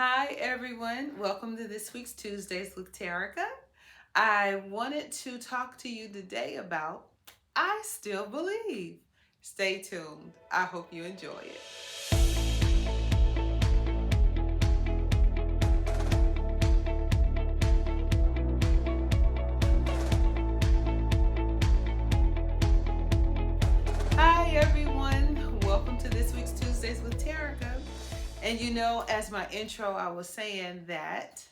Hi, everyone. Welcome to this week's Tuesdays with Terica. I wanted to talk to you today about I Still Believe. Stay tuned. I hope you enjoy it. Hi, everyone. Welcome to this week's Tuesdays with Terica. And as my intro, I was saying that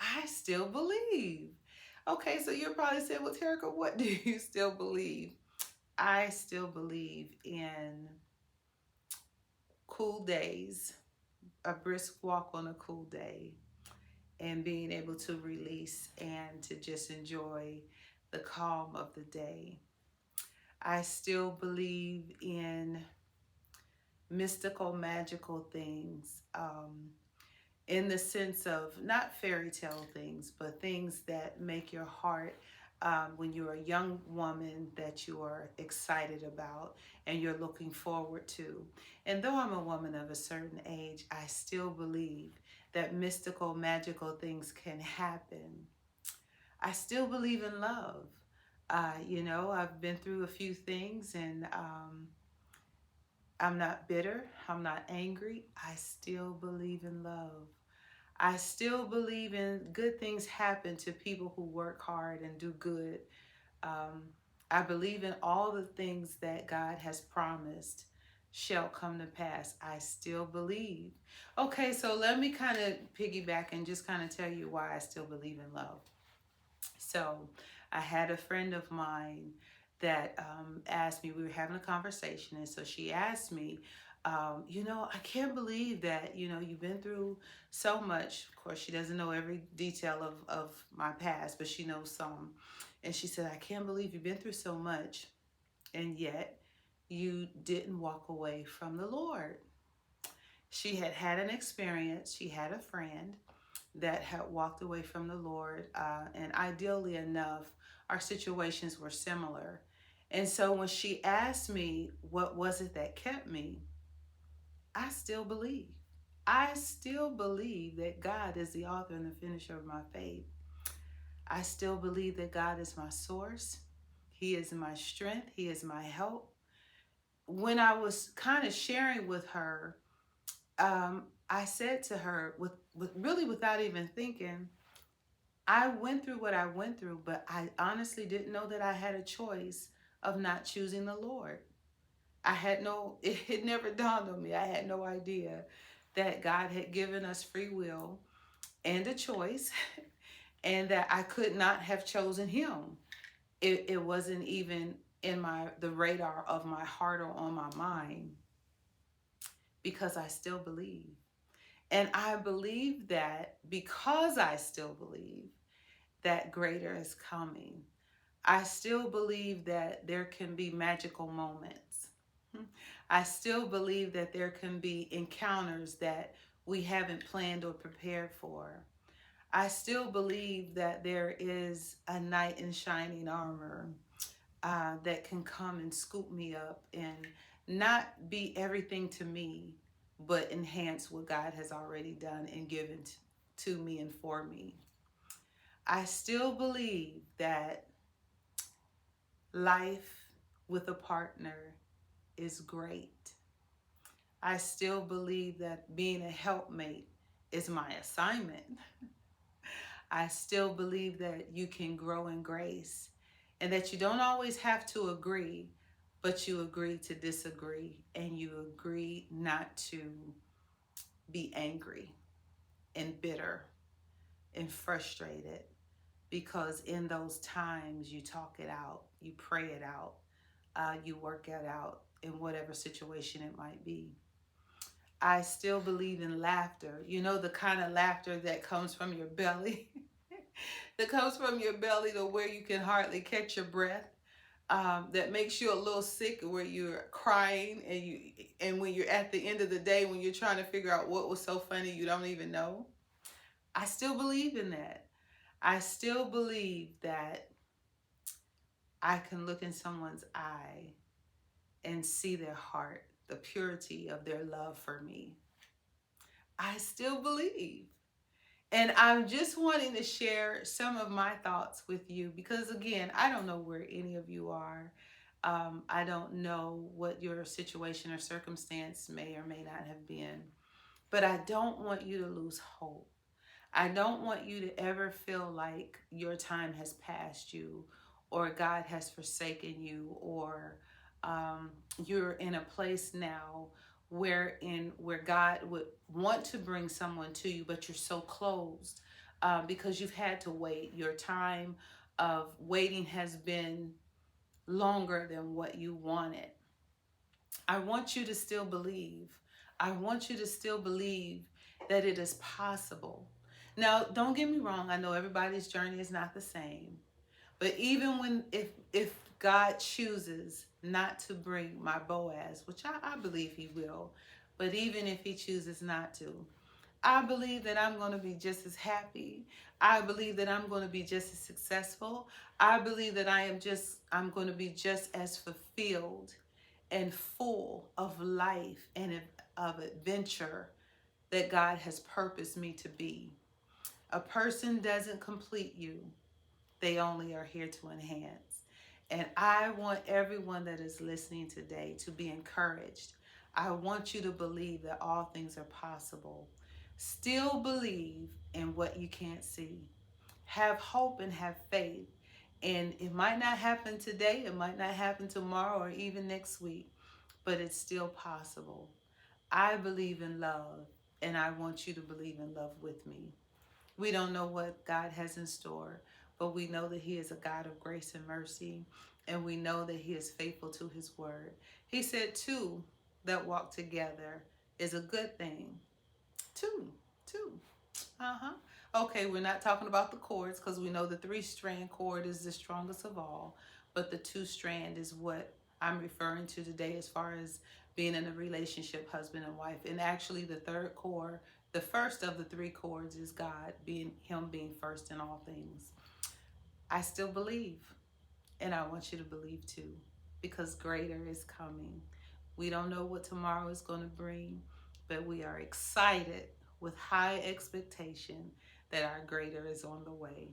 I still believe. Okay, so you're probably saying, well, Terica, what do you still believe? I still believe in cool days, a brisk walk on a cool day, and being able to release and to just enjoy the calm of the day. I still believe in mystical, magical things, in the sense of not fairy tale things, but things that make your heart, when you're a young woman, that you are excited about and you're looking forward to. And though I'm a woman of a certain age, I still believe that mystical, magical things can happen. I still believe in love. I've been through a few things, and I'm not bitter. I'm not angry. I still believe in love. I still believe in good things happen to people who work hard and do good. Um, I believe in all the things that God has promised shall come to pass. I still believe. Okay, so let me kind of piggyback and just kind of tell you why I still believe in love. So I had a friend of mine that asked me, we were having a conversation, and so she asked me, I can't believe that, you've been through so much. Of course, she doesn't know every detail of my past, but she knows some. And she said, I can't believe you've been through so much, and yet you didn't walk away from the Lord. She had had an experience, she had a friend that had walked away from the Lord. And ideally enough, our situations were similar. And so when she asked me, what was it that kept me? I still believe. I still believe that God is the author and the finisher of my faith. I still believe that God is my source. He is my strength. He is my help. When I was kind of sharing with her, I said to her, with really without even thinking, I went through what I went through, but I honestly didn't know that I had a choice of not choosing the Lord. It never dawned on me. I had no idea that God had given us free will and a choice, and that I could not have chosen Him. It wasn't even in the radar of my heart or on my mind, because I still believe. And I believe that because I still believe that greater is coming. I still believe that there can be magical moments. I still believe that there can be encounters that we haven't planned or prepared for. I still believe that there is a knight in shining armor, that can come and scoop me up and not be everything to me, but enhance what God has already done and given to me and for me. I still believe that life with a partner is great. I still believe that being a helpmate is my assignment. I still believe that you can grow in grace and that you don't always have to agree, but you agree to disagree and you agree not to be angry and bitter and frustrated, because in those times you talk it out, you pray it out, you work it out in whatever situation it might be. I still believe in laughter. The kind of laughter that comes from your belly, that comes from your belly to where you can hardly catch your breath. That makes you a little sick, where you're crying, and when you're at the end of the day, when you're trying to figure out what was so funny, you don't even know. I still believe in that. I still believe that I can look in someone's eye and see their heart, the purity of their love for me. I still believe. And I'm just wanting to share some of my thoughts with you because, again, I don't know where any of you are. I don't know what your situation or circumstance may or may not have been, but I don't want you to lose hope. I don't want you to ever feel like your time has passed you or God has forsaken you or you're in a place now where God would want to bring someone to you, but you're so closed because you've had to wait. Your time of waiting has been longer than what you wanted. I want you to still believe. I want you to still believe that it is possible. Now, don't get me wrong. I know everybody's journey is not the same. But even when if God chooses not to bring my Boaz, which I believe he will, but even if he chooses not to, I believe that I'm going to be just as happy. I believe that I'm going to be just as successful. I believe that I'm going to be just as fulfilled and full of life and of adventure that God has purposed me to be. A person doesn't complete you, they only are here to enhance. And I want everyone that is listening today to be encouraged. I want you to believe that all things are possible. Still believe in what you can't see. Have hope and have faith. And it might not happen today, it might not happen tomorrow or even next week, but it's still possible. I believe in love, and I want you to believe in love with me. We don't know what God has in store, but we know that He is a God of grace and mercy, and we know that He is faithful to His word. He said, two that walk together is a good thing. Two, two. Uh-huh. Okay, we're not talking about the cords because we know the three-strand cord is the strongest of all, but the two-strand is what I'm referring to today as far as being in a relationship, husband and wife. And actually the third cord, the first of the three cords is God, being Him being first in all things. I still believe, and I want you to believe too, because greater is coming. We don't know what tomorrow is going to bring, but we are excited with high expectation that our greater is on the way.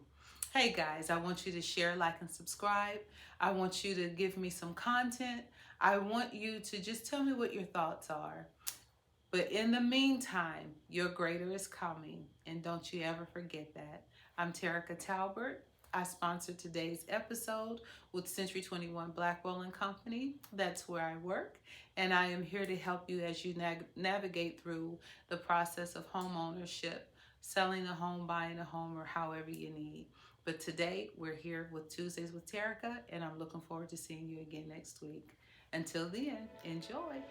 Hey guys, I want you to share, like, and subscribe. I want you to give me some content. I want you to just tell me what your thoughts are. But in the meantime, your greater is coming, and don't you ever forget that. I'm Terica Talbert. I sponsored today's episode with Century 21 Blackwell and Company. That's where I work, and I am here to help you as you navigate through the process of home ownership, selling a home, buying a home, or however you need. But today, we're here with Tuesdays with Terica, and I'm looking forward to seeing you again next week. Until then, enjoy.